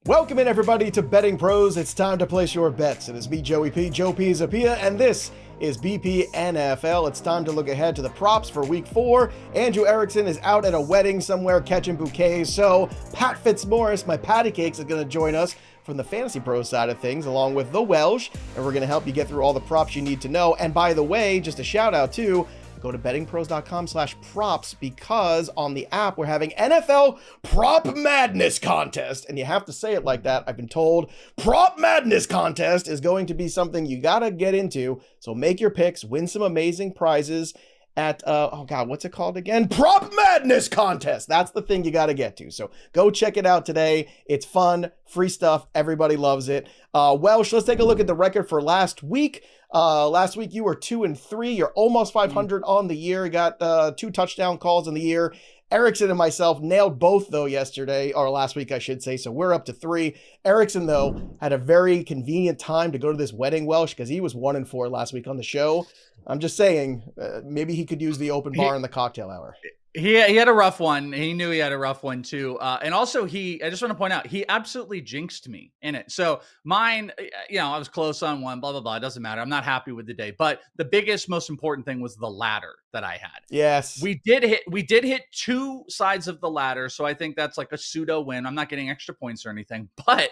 Welcome in, everybody, to Betting Pros. It's time to place your bets. It is me, Joe Pisapia, and this is BP NFL. It's time to look ahead to the props for Week 4. Andrew Erickson is out at a wedding somewhere catching bouquets, so Pat Fitzmaurice, my patty cakes, is going to join us from the Fantasy Pro side of things, along with the Welsh, and we're going to help you get through all the props you need to know. And by the way, just a shout out too, go to bettingpros.com/props, because on the app we're having NFL Prop Madness Contest, and you have to say it like that. I've been told Prop Madness Contest is going to be something you gotta get into, so make your picks, win some amazing prizes at what's it called again? Prop Madness Contest. That's the thing you got to get to. So go check it out today. It's fun, free stuff. Everybody loves it. Welsh, let's take a look at the record for last week. Last week you were 2-3. You're almost 500 on the year. You got 2 touchdown calls in the year. Erickson and myself nailed both, though, yesterday, or last week, I should say, so we're up to 3. Erickson, though, had a very convenient time to go to this wedding, Welsh, because he was 1-4 last week on the show. I'm just saying, maybe he could use the open bar in the cocktail hour. He had a rough one. He knew he had a rough one too. And also I just want to point out, he absolutely jinxed me in it. So mine, I was close on one, blah, blah, blah. It doesn't matter. I'm not happy with the day, but the biggest, most important thing was the ladder that I had. Yes. We did hit 2 sides of the ladder. So I think that's like a pseudo win. I'm not getting extra points or anything, but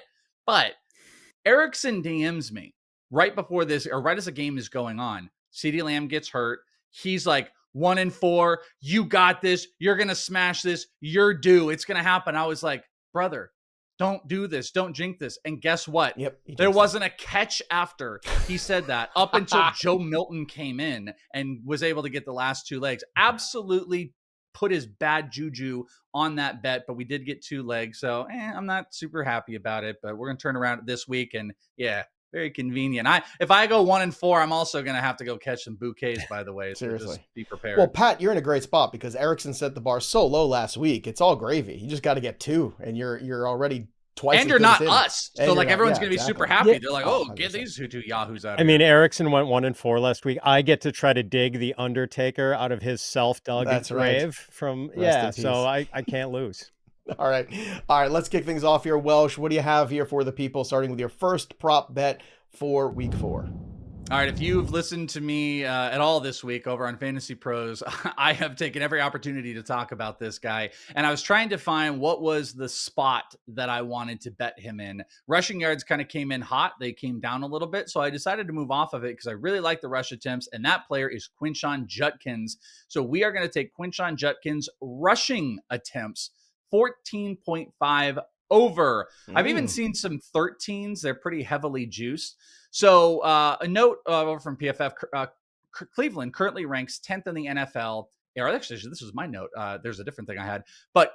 Erickson DMs me right before this, or right as the game is going on. CeeDee Lamb gets hurt. He's like, 1-4, you got this. You're going to smash this. You're due. It's going to happen. I was like, brother, don't do this. Don't jinx this. And guess what? Yep. There wasn't a catch after he said that up until Joe Milton came in and was able to get the last 2 legs. Absolutely put his bad juju on that bet, but we did get 2 legs. So I'm not super happy about it, but we're going to turn around this week. And yeah, very convenient. If I go 1-4, I'm also going to have to go catch some bouquets, by the way. So Seriously. Just be prepared. Well, Pat, you're in a great spot because Erickson set the bar so low last week. It's all gravy. You just got to get 2, and you're already twice. And you're not us. And so like everyone's going to be exactly. super happy. Yeah. They're like, oh, get these 2 yahoos out of I here. mean, Erickson went 1-4 last week. I get to try to dig the Undertaker out of his self-dug That's grave right. from, Rest in so peace. I can't lose. All right. Let's kick things off here. Welsh, what do you have here for the people, starting with your first prop bet for Week 4? All right, if you've listened to me at all this week over on Fantasy Pros, I have taken every opportunity to talk about this guy. And I was trying to find what was the spot that I wanted to bet him in. Rushing yards kind of came in hot. They came down a little bit. So I decided to move off of it because I really like the rush attempts. And that player is Quinshon Judkins. So we are going to take Quinshon Judkins rushing attempts, 14.5 over. I've even seen some 13s. They're pretty heavily juiced. So a note over from PFF, Cleveland currently ranks 10th in the NFL. Or actually, this was my note. There's a different thing I had. But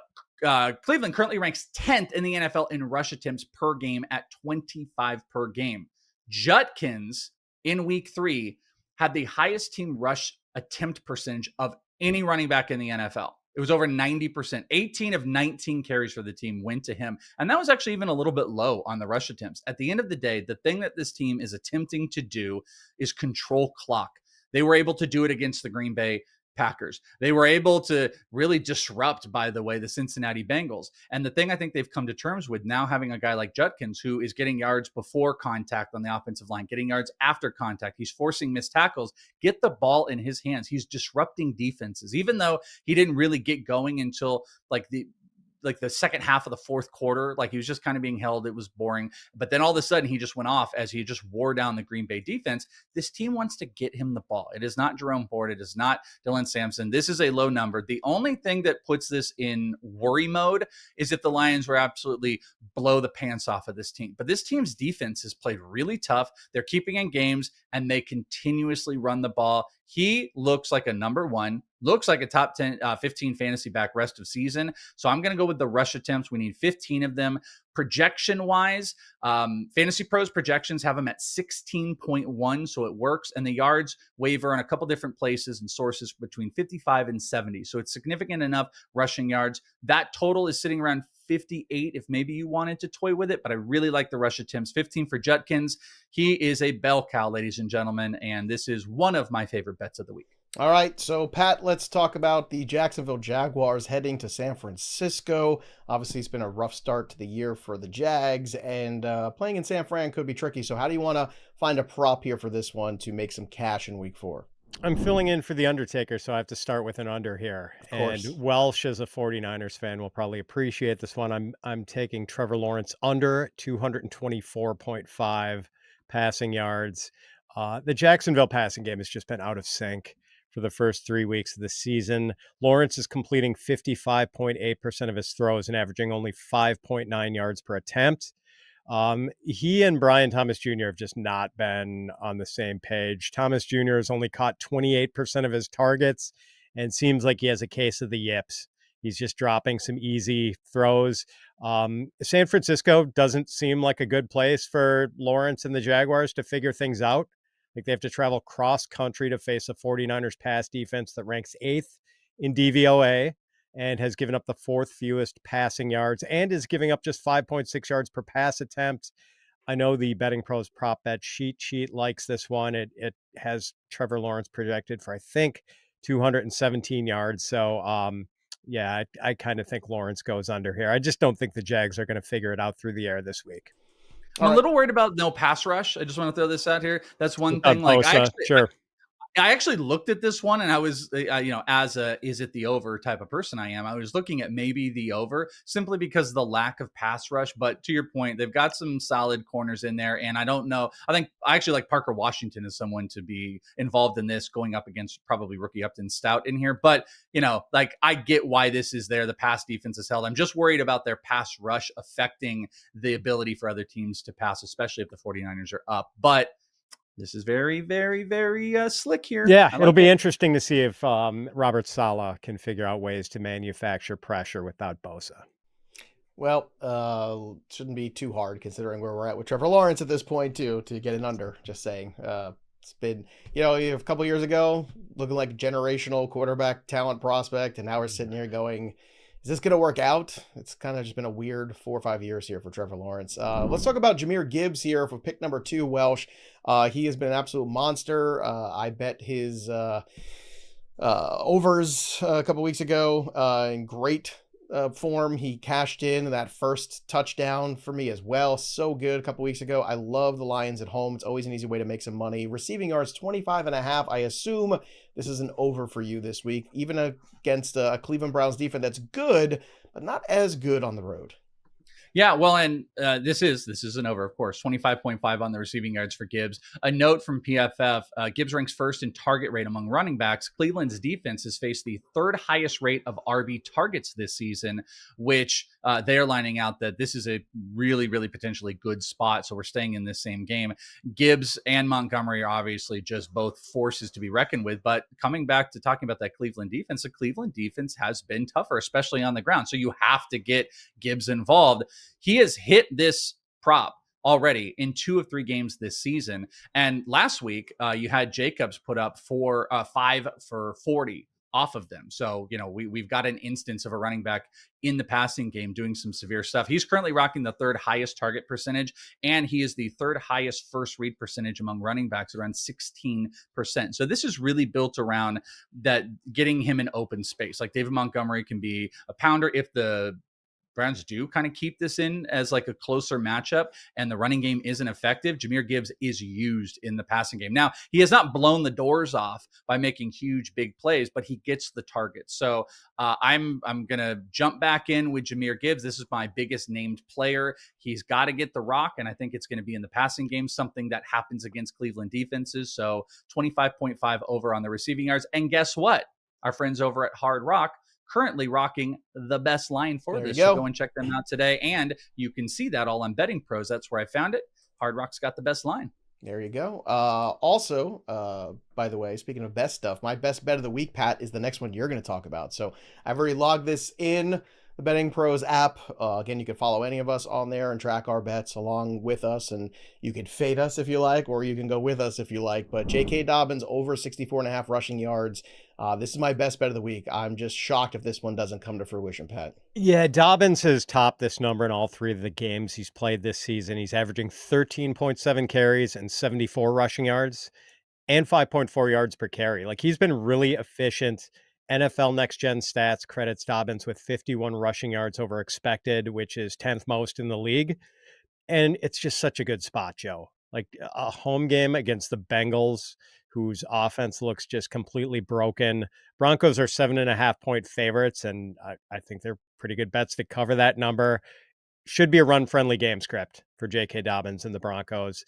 Cleveland currently ranks 10th in the NFL in rush attempts per game at 25 per game. Judkins in Week 3 had the highest team rush attempt percentage of any running back in the NFL. It was over 90%. 18 of 19 carries for the team went to him. And that was actually even a little bit low on the rush attempts. At the end of the day, the thing that this team is attempting to do is control clock. They were able to do it against the Green Bay Packers. They were able to really disrupt, by the way, the Cincinnati Bengals. And the thing I think they've come to terms with now, having a guy like Judkins, who is getting yards before contact on the offensive line, getting yards after contact. He's forcing missed tackles. Get the ball in his hands. He's disrupting defenses, even though he didn't really get going until the second half of the fourth quarter. Like, he was just kind of being held. It was boring. But then all of a sudden he just went off as he just wore down the Green Bay defense. This team wants to get him the ball. It is not Jerome Ford. It is not Dylan Sampson. This is a low number. The only thing that puts this in worry mode is if the Lions were absolutely blow the pants off of this team. But this team's defense has played really tough. They're keeping in games and they continuously run the ball. He looks like a number 1, looks like a top 10, 15 fantasy back rest of season. So I'm going to go with the rush attempts. We need 15 of them. Projection wise, Fantasy Pros projections have him at 16.1. So it works. And the yards waver in a couple different places and sources between 55 and 70. So it's significant enough rushing yards. That total is sitting around 58 if maybe you wanted to toy with it, but I really like the rush attempts. 15 for Judkins. He is a bell cow, ladies and gentlemen, and this is one of my favorite bets of the week. All right, so Pat, let's talk about the Jacksonville Jaguars heading to San Francisco. Obviously, it's been a rough start to the year for the Jags, and playing in San Fran could be tricky. So, how do you want to find a prop here for this one to make some cash in Week 4? I'm filling in for the Undertaker, so I have to start with an under here. Of And course. Welsh, as a 49ers fan, will probably appreciate this one. I'm taking Trevor Lawrence under 224.5 passing yards. The Jacksonville passing game has just been out of sync for the first 3 weeks of the season. Lawrence is completing 55.8% of his throws and averaging only 5.9 yards per attempt. He and Brian Thomas Jr. have just not been on the same page. Thomas Jr. has only caught 28% of his targets and seems like he has a case of the yips. He's just dropping some easy throws. San Francisco doesn't seem like a good place for Lawrence and the Jaguars to figure things out. Like, they have to travel cross country to face a 49ers pass defense that ranks 8th in DVOA and has given up the 4th fewest passing yards and is giving up just 5.6 yards per pass attempt. I know the Betting Pros prop bet sheet likes this one. It has Trevor Lawrence projected for, I think, 217 yards. So, yeah, I kind of think Lawrence goes under here. I just don't think the Jags are going to figure it out through the air this week. I'm a little worried about no pass rush. I just want to throw this out here. That's one Without thing. Like, Bosa, sure. I actually looked at this one and I was, as a is it the over type of person I am, I was looking at maybe the over simply because of the lack of pass rush. But to your point, they've got some solid corners in there. And I don't know. I think I actually like Parker Washington as someone to be involved in this, going up against probably rookie Upton Stout in here. But, like, I get why this is there. The pass defense is held. I'm just worried about their pass rush affecting the ability for other teams to pass, especially if the 49ers are up. But this is very, very, very slick here. Yeah, it'll be interesting to see if Robert Saleh can figure out ways to manufacture pressure without Bosa. Well, shouldn't be too hard considering where we're at with Trevor Lawrence at this point, too, to get an under. Just saying. It's been, a couple years ago, looking like a generational quarterback talent prospect, and now we're sitting here going, is this going to work out? It's kind of just been a weird 4 or 5 years here for Trevers Lawrence. Let's talk about Jahmyr Gibbs here for pick number 2, Welsh. He has been an absolute monster. I bet his overs a couple weeks ago in great form. He cashed in that first touchdown for me as well. So good a couple weeks ago. I love the Lions at home. It's always an easy way to make some money. Receiving yards 25.5. I assume this is an over for you this week, even against a Cleveland Browns defense that's good, but not as good on the road. Yeah, well, and this is an over, of course. 25.5 on the receiving yards for Gibbs. A note from PFF, Gibbs ranks first in target rate among running backs. Cleveland's defense has faced the 3rd highest rate of RB targets this season, which they're lining out that this is a really, really potentially good spot. So we're staying in this same game. Gibbs and Montgomery are obviously just both forces to be reckoned with. But coming back to talking about that Cleveland defense, the Cleveland defense has been tougher, especially on the ground. So you have to get Gibbs involved. He has hit this prop already in 2 of 3 games this season. And last week, you had Jacobs put up 5 for 40 off of them. So, we've got an instance of a running back in the passing game doing some severe stuff. He's currently rocking the 3rd highest target percentage, and he is the 3rd highest first read percentage among running backs, around 16%. So this is really built around that, getting him in open space. Like, David Montgomery can be a pounder if the Browns do kind of keep this in as like a closer matchup and the running game isn't effective. Jahmyr Gibbs is used in the passing game. Now, he has not blown the doors off by making huge, big plays, but he gets the targets. So I'm going to jump back in with Jahmyr Gibbs. This is my biggest named player. He's got to get the rock, and I think it's going to be in the passing game, something that happens against Cleveland defenses. So 25.5 over on the receiving yards. And guess what? Our friends over at Hard Rock currently rocking the best line for this. So go and check them out today. And you can see that all on Betting Pros. That's where I found it. Hard Rock's got the best line. There you go. Also, by the way, speaking of best stuff, my best bet of the week, Pat, is the next one you're going to talk about. So I've already logged this in the Betting Pros app. Again, you can follow any of us on there and track our bets along with us, and you can fade us if you like, or you can go with us if you like. But J.K. Dobbins over 64.5 rushing yards. This is my best bet of the week. I'm just shocked if this one doesn't come to fruition, Pat. Yeah, Dobbins has topped this number in all 3 of the games he's played this season. He's averaging 13.7 carries and 74 rushing yards. and 5.4 yards per carry. Like, he's been really efficient. NFL Next Gen Stats credits Dobbins with 51 rushing yards over expected, which is 10th most in the league. And it's just such a good spot, Joe. Like, a home game against the Bengals, whose offense looks just completely broken. Broncos are 7.5-point favorites, and I think they're pretty good bets to cover that number. Should be a run-friendly game script for J.K. Dobbins and the Broncos.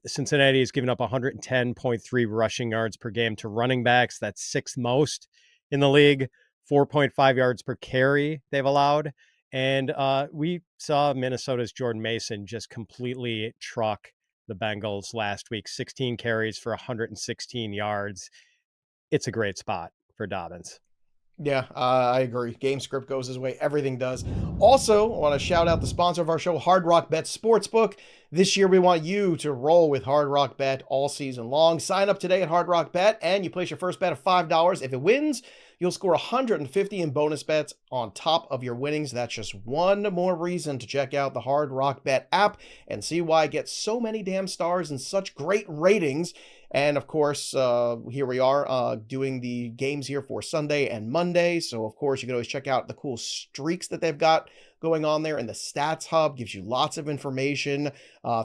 Cincinnati has given up 110.3 rushing yards per game to running backs. That's sixth most in the league. 4.5 yards per carry they've allowed. And we saw Minnesota's Jordan Mason just completely truck the Bengals last week. 16 carries for 116 yards. It's a great spot for Dobbins. Yeah, I agree. Game script goes his way. Everything does. Also, I want to shout out the sponsor of our show, Hard Rock Bet Sportsbook. This year, we want you to roll with Hard Rock Bet all season long. Sign up today at Hard Rock Bet, and you place your first bet of $5. If it wins, you'll score 150 in bonus bets on top of your winnings. That's just one more reason to check out the Hard Rock Bet app and see why it gets so many damn stars and such great ratings. And of course, here we are doing the games here for Sunday and Monday. So of course, you can always check out the cool streaks that they've got going on there. And the Stats Hub gives you lots of information.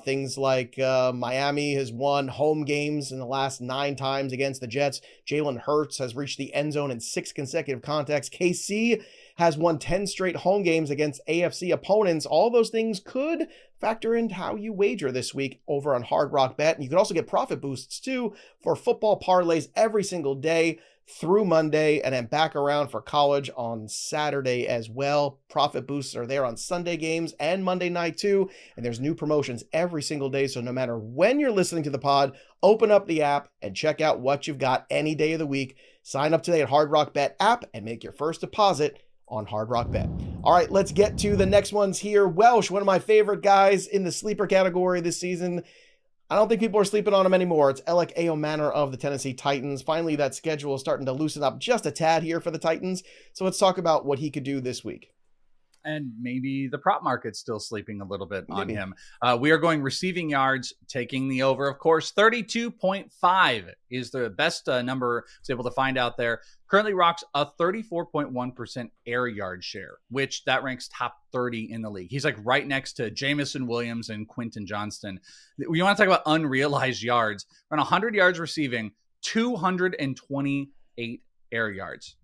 Things like Miami has won home games in the last 9 times against the Jets. Jalen Hurts has reached the end zone in 6 consecutive contacts. KC has won 10 straight home games against AFC opponents. All those things could factor into how you wager this week over on Hard Rock Bet. And you can also get profit boosts too for football parlays every single day through Monday, and then back around for college on Saturday as well. Profit boosts are there on Sunday games and Monday night too. And there's new promotions every single day. So no matter when you're listening to the pod, open up the app and check out what you've got any day of the week. Sign up today at Hard Rock Bet app and make your first deposit on Hard Rock Bet. All right, let's get to the next ones here. Welsh, one of my favorite guys in the sleeper category this season. I don't think people are sleeping on him anymore. It's Elic Ayomanor of the Tennessee Titans. Finally, that schedule is starting to loosen up just a tad here for the Titans. So let's talk about what he could do this week. And maybe the prop market's still sleeping a little bit on him. We are going receiving yards, taking the over, of course. 32.5 is the best number I was able to find out there. Currently rocks a 34.1% air yard share, which that ranks top 30 in the league. He's like right next to Jamison Williams and Quinton Johnston. You want to talk about unrealized yards. Around 100 yards receiving, 228 air yards.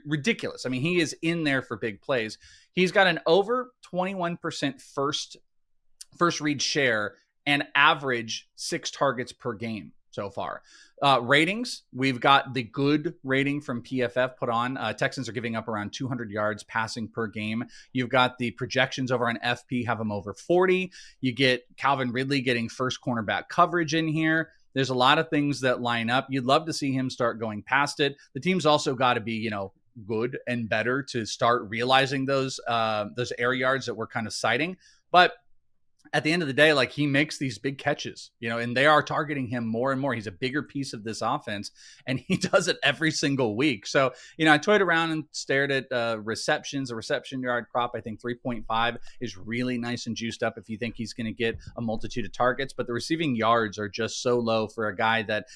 Ridiculous. I mean, he is in there for big plays. He's got an over 21% first read share and average 6 targets per game so far. Ratings, we've got the good rating from PFF put on. Texans are giving up around 200 yards passing per game. You've got the projections over on FP, have them over 40. You get Calvin Ridley getting first cornerback coverage in here. There's a lot of things that line up. You'd love to see him start going past it. The team's also got to be, good and better to start realizing those air yards that we're kind of citing. But at the end of the day, like, he makes these big catches, and they are targeting him more and more. He's a bigger piece of this offense, and he does it every single week. So, I toyed around and stared at receptions. A reception yard prop, I think 3.5 is really nice and juiced up if you think he's going to get a multitude of targets. But the receiving yards are just so low for a guy that,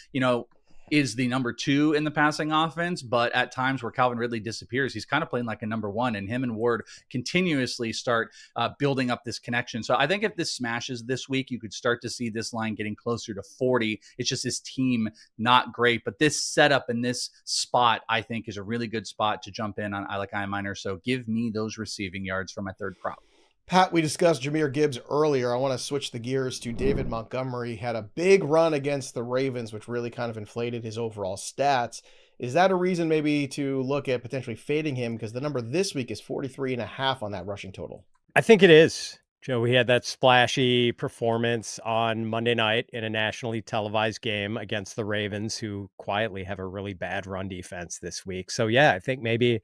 is the number 2 in the passing offense, but at times where Calvin Ridley disappears, he's kind of playing like a number 1, and him and Ward continuously start building up this connection. So I think if this smashes this week, you could start to see this line getting closer to 40. It's just his team not great, but this setup and this spot, I think, is a really good spot to jump in on Elic Ayomanor. So give me those receiving yards for my third prop. Pat, we discussed Jahmyr Gibbs earlier. I want to switch the gears to David Montgomery. Had a big run against the Ravens, which really kind of inflated his overall stats. Is that a reason maybe to look at potentially fading him? Because the number this week is 43.5 on that rushing total. I think it is. Joe, we had that splashy performance on Monday night in a nationally televised game against the Ravens, who quietly have a really bad run defense this week. So yeah, I think maybe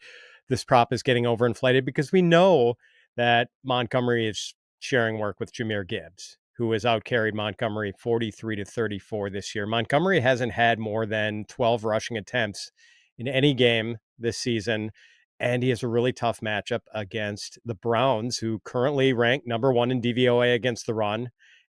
this prop is getting overinflated because we know that Montgomery is sharing work with Jahmyr Gibbs, who has outcarried Montgomery 43-34 this year. Montgomery hasn't had more than 12 rushing attempts in any game this season, and he has a really tough matchup against the Browns, who currently rank number 1 in DVOA against the run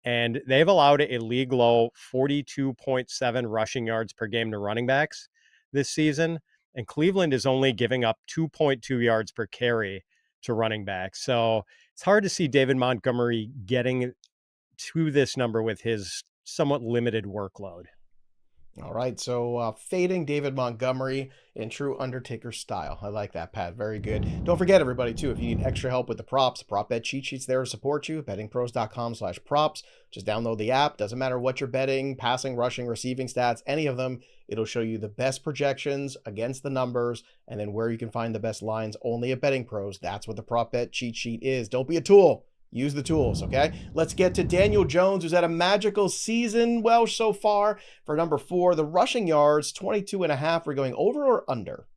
And they've allowed a league low 42.7 rushing yards per game to running backs this season. And Cleveland is only giving up 2.2 yards per carry to running backs. So it's hard to see David Montgomery getting to this number with his somewhat limited workload. All right, so fading David Montgomery in true Undertaker style. I like that, Pat. Very good. Don't forget, everybody, too, if you need extra help with the props, prop bet cheat sheets there to support you. Bettingpros.com/props. Just download the app. Doesn't matter what you're betting, passing, rushing, receiving stats, any of them. It'll show you the best projections against the numbers and then where you can find the best lines only at Betting Pros. That's what the prop bet cheat sheet is. Don't be a tool. Use the tools, okay? Let's get to Daniel Jones, who's had a magical season, Welsh, so far. For number 4, the rushing yards, 22.5. We're going over or under?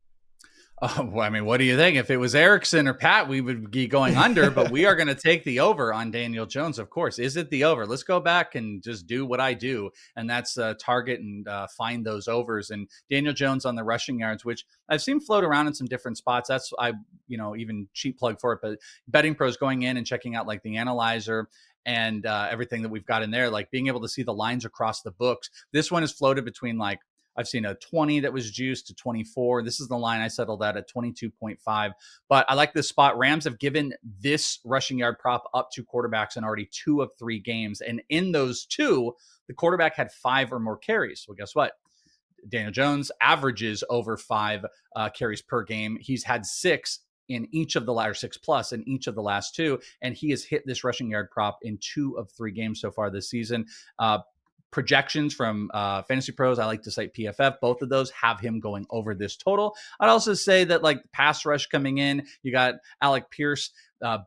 Well, I mean, what do you think? If it was Erickson or Pat, we would be going under, but we are going to take the over on Daniel Jones, of course. Is it the over? Let's go back and just do what I do, and that's target and find those overs. And Daniel Jones on the rushing yards, which I've seen float around in some different spots. That's, even cheap plug for it, but Betting Pros going in and checking out like the analyzer and everything that we've got in there, like being able to see the lines across the books. This one is floated between like, I've seen a 20 that was juiced to 24. This is the line I settled at 22.5. But I like this spot. Rams have given this rushing yard prop up to quarterbacks in already 2 of 3 games. And in those 2, the quarterback had 5 or more carries. Well, guess what? Daniel Jones averages over 5 carries per game. He's had 6 in each of the latter 6 plus in each of the last 2. And he has hit this rushing yard prop in 2 of 3 games so far this season. Projections from Fantasy Pros, I like to cite PFF. Both of those have him going over this total. I'd also say that like pass rush coming in, you got Alec Pierce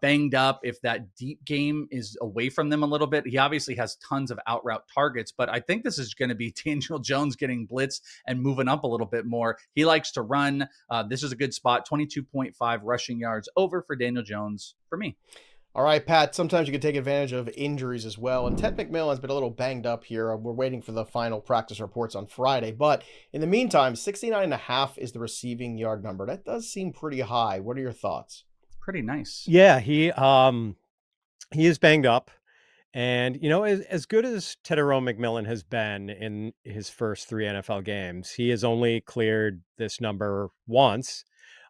banged up. If that deep game is away from them a little bit, he obviously has tons of out route targets, but I think this is going to be Daniel Jones getting blitzed and moving up a little bit more. He likes to run. This is a good spot. 22.5 rushing yards over for Daniel Jones for me. All right, Pat, sometimes you can take advantage of injuries as well. And Ted McMillan's been a little banged up here. We're waiting for the final practice reports on Friday. But in the meantime, 69.5 is the receiving yard number. That does seem pretty high. What are your thoughts? Pretty nice. Yeah, he is banged up. And, as good as Tetairoa McMillan has been in his first 3 NFL games, he has only cleared this number once.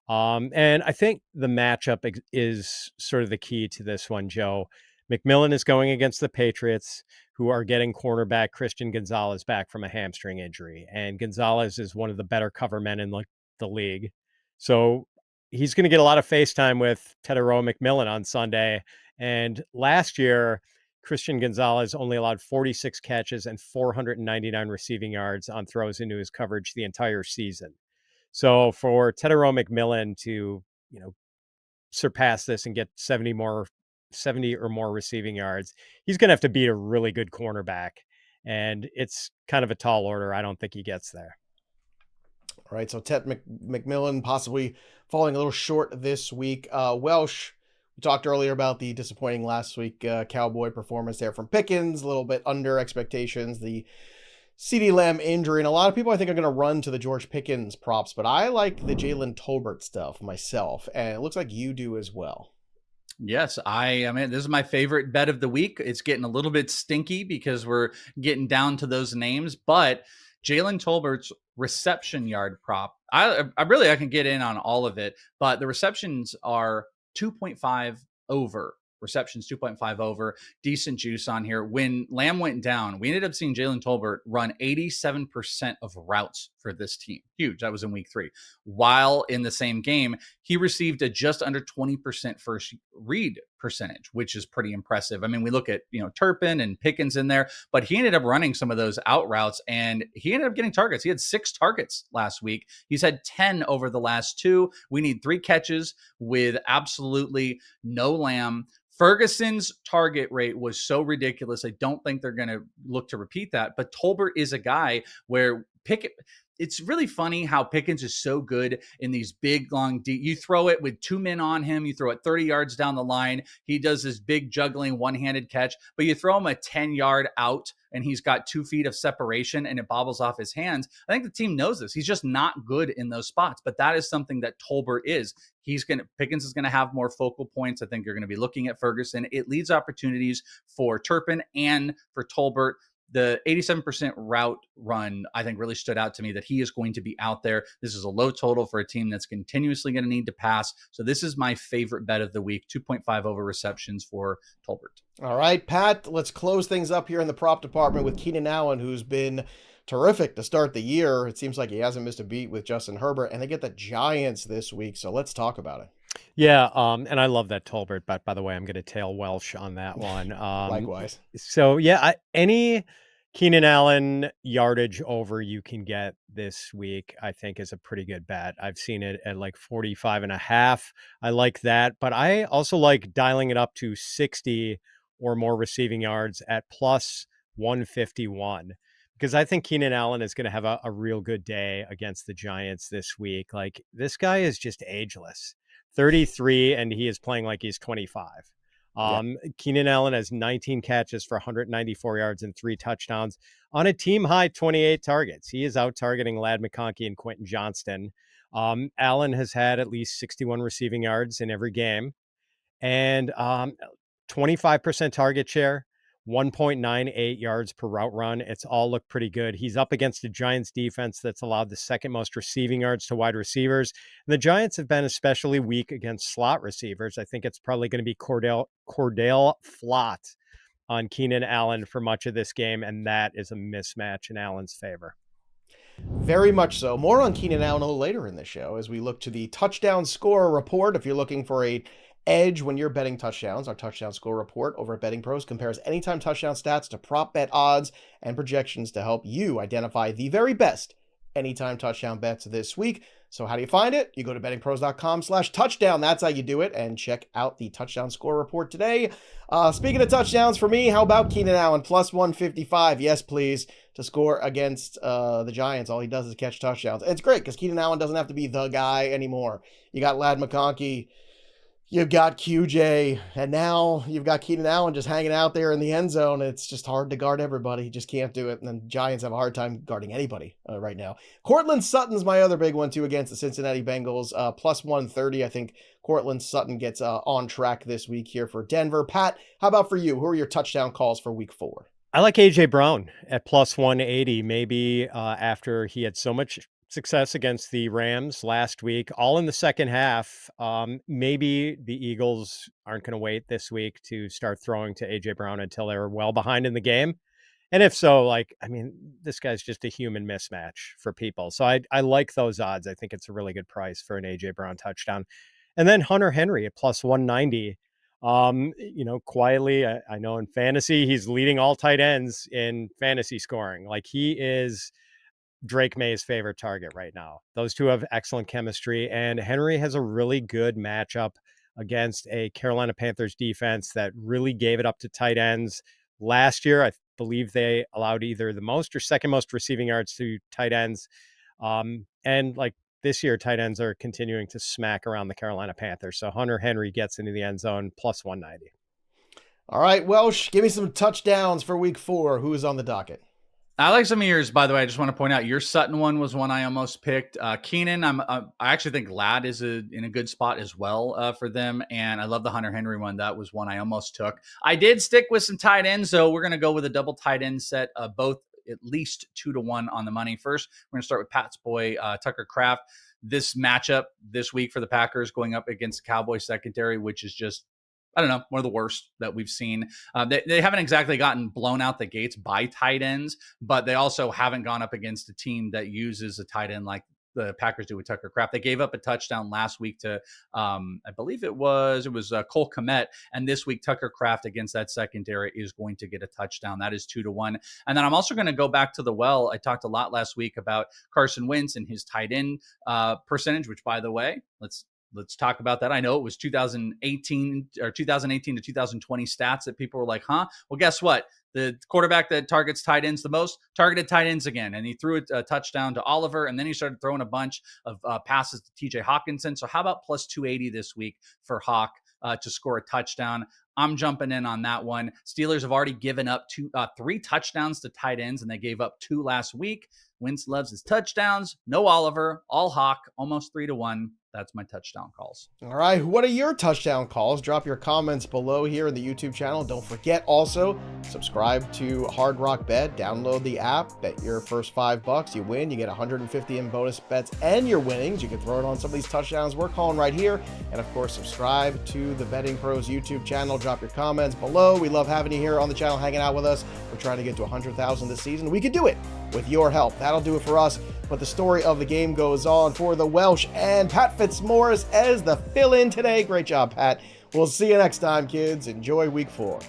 And I think the matchup is sort of the key to this one, Joe. McMillan is going against the Patriots, who are getting cornerback Christian Gonzalez back from a hamstring injury. And Gonzalez is one of the better cover men in the league. So he's going to get a lot of face time with Tetairoa McMillan on Sunday. And last year, Christian Gonzalez only allowed 46 catches and 499 receiving yards on throws into his coverage the entire season. So for Tetairoa McMillan to, surpass this and get 70 or more receiving yards, he's going to have to beat a really good cornerback. And it's kind of a tall order. I don't think he gets there. All right, so Ted McMillan possibly falling a little short this week. Welsh, we talked earlier about the disappointing last week Cowboy performance there from Pickens, a little bit under expectations. The CeeDee Lamb injury, and a lot of people I think are going to run to the George Pickens props, but I like the Jalen Tolbert stuff myself, and it looks like you do as well. Yes, I mean, this is my favorite bet of the week. It's getting a little bit stinky because we're getting down to those names, but Jalen Tolbert's reception yard prop, I can get in on all of it, but the receptions are 2.5 over. Receptions 2.5 over, decent juice on here. When Lamb went down, we ended up seeing Jalen Tolbert run 87% of routes for this team. Huge. That was in week 3. While in the same game, he received a just under 20% first read percentage, which is pretty impressive. I mean, we look at, Turpin and Pickens in there, but he ended up running some of those out routes and he ended up getting targets. He had 6 targets last week. He's had 10 over the last 2. We need 3 catches with absolutely no Lamb. Ferguson's target rate was so ridiculous. I don't think they're going to look to repeat that. But Tolbert is a guy where Pickett, it's really funny how Pickens is so good in these big, long, deep. You throw it with 2 men on him. You throw it 30 yards down the line. He does this big juggling one-handed catch, but you throw him a 10-yard out and he's got 2 feet of separation and it bobbles off his hands. I think the team knows this. He's just not good in those spots, but that is something that Tolbert is. Pickens is going to have more focal points. I think you're going to be looking at Ferguson. It leads opportunities for Turpin and for Tolbert. The 87% route run, I think, really stood out to me that he is going to be out there. This is a low total for a team that's continuously going to need to pass. So this is my favorite bet of the week, 2.5 over receptions for Tolbert. All right, Pat, let's close things up here in the prop department with Keenan Allen, who's been terrific to start the year. It seems like he hasn't missed a beat with Justin Herbert, and they get the Giants this week. So let's talk about it. Yeah, and I love that Tolbert, but by the way, I'm going to tail Welsh on that one. Likewise. So yeah, any Keenan Allen yardage over you can get this week, I think, is a pretty good bet. I've seen it at like 45.5. I like that, but I also like dialing it up to 60 or more receiving yards at plus 151. Because I think Keenan Allen is going to have a real good day against the Giants this week. Like, this guy is just ageless. 33, and he is playing like he's 25. Keenan Allen has 19 catches for 194 yards and 3 touchdowns on a team high 28 targets. He is out targeting Ladd McConkey and Quentin Johnston. Allen has had at least 61 receiving yards in every game and 25% target share, 1.98 yards per route run. It's all looked pretty good. He's up against the Giants defense that's allowed the second most receiving yards to wide receivers. And the Giants have been especially weak against slot receivers. I think it's probably going to be Cordell Flott on Keenan Allen for much of this game, and that is a mismatch in Allen's favor. Very much so. More on Keenan Allen a little later in the show as we look to the touchdown scorer report. If you're looking for a edge when you're betting touchdowns, our touchdown score report over at Betting Pros compares anytime touchdown stats to prop bet odds and projections to help you identify the very best anytime touchdown bets this week. So how do you find it? You go to bettingpros.com/touchdown. That's how you do it. And check out the touchdown score report today. Speaking of touchdowns for me, how about Keenan Allen plus 155? Yes, please, to score against the Giants. All he does is catch touchdowns. And it's great because Keenan Allen doesn't have to be the guy anymore. You got Ladd McConkey, you've got QJ, and now you've got Keenan Allen just hanging out there in the end zone. It's just hard to guard everybody. You just can't do it. And then Giants have a hard time guarding anybody right now. Courtland Sutton's my other big one, too, against the Cincinnati Bengals. Plus 130. I think Courtland Sutton gets on track this week here for Denver. Pat, how about for you? Who are your touchdown calls for week 4? I like A.J. Brown at plus 180, maybe after he had so much success against the Rams last week, all in the second half. Maybe the Eagles aren't going to wait this week to start throwing to A.J. Brown until they're well behind in the game. And if so, this guy's just a human mismatch for people. So I like those odds. I think it's a really good price for an A.J. Brown touchdown. And then Hunter Henry at plus 190. Quietly, I know in fantasy, he's leading all tight ends in fantasy scoring. Like, he is Drake May's favorite target right now. Those two have excellent chemistry, and Henry has a really good matchup against a Carolina Panthers defense that really gave it up to tight ends last year. I believe they allowed either the most or second most receiving yards to tight ends. This year, tight ends are continuing to smack around the Carolina Panthers. So Hunter Henry gets into the end zone plus 190. All right, Welsh, give me some touchdowns for week 4. Who is on the docket? I like some of yours, by the way. I just want to point out your Sutton one was one I almost picked. Keenan, I actually think Ladd is in a good spot as well for them. And I love the Hunter Henry one. That was one I almost took. I did stick with some tight ends, so we're going to go with a double tight end set, both at least 2-1 on the money. First, we're going to start with Pat's boy, Tucker Kraft. This matchup this week for the Packers going up against the Cowboys secondary, which is just, I don't know, one of the worst that we've seen. They haven't exactly gotten blown out the gates by tight ends, but they also haven't gone up against a team that uses a tight end like the Packers do with Tucker Kraft. They gave up a touchdown last week to, I believe it was Cole Kmet. And this week, Tucker Kraft against that secondary is going to get a touchdown. That is 2-1. And then I'm also going to go back to the well. I talked a lot last week about Carson Wentz and his tight end percentage, which, by the way, let's let's talk about that. I know it was 2018 to 2020 stats that people were like, huh? Well, guess what? The quarterback that targets tight ends the most targeted tight ends again. And he threw a touchdown to Oliver, and then he started throwing a bunch of passes to TJ Hockenson. So how about plus 280 this week for Hawk to score a touchdown? I'm jumping in on that one. Steelers have already given up 3 touchdowns to tight ends, and they gave up 2 last week. Wentz loves his touchdowns. No Oliver, all Hawk, almost 3-1. That's my touchdown calls. All right, what are your touchdown calls? Drop your comments below here in the YouTube channel. Don't forget also, subscribe to Hard Rock Bet. Download the app. Bet your first $5. You win. You get 150 in bonus bets and your winnings. You can throw it on some of these touchdowns we're calling right here. And of course, subscribe to the Betting Pros YouTube channel. Drop your comments below. We love having you here on the channel hanging out with us. We're trying to get to 100,000 this season. We could do it with your help. That'll do it for us. But the story of the game goes on for the Welsh and Pat Fitzmaurice as the fill-in today. Great job, Pat. We'll see you next time, kids. Enjoy week 4.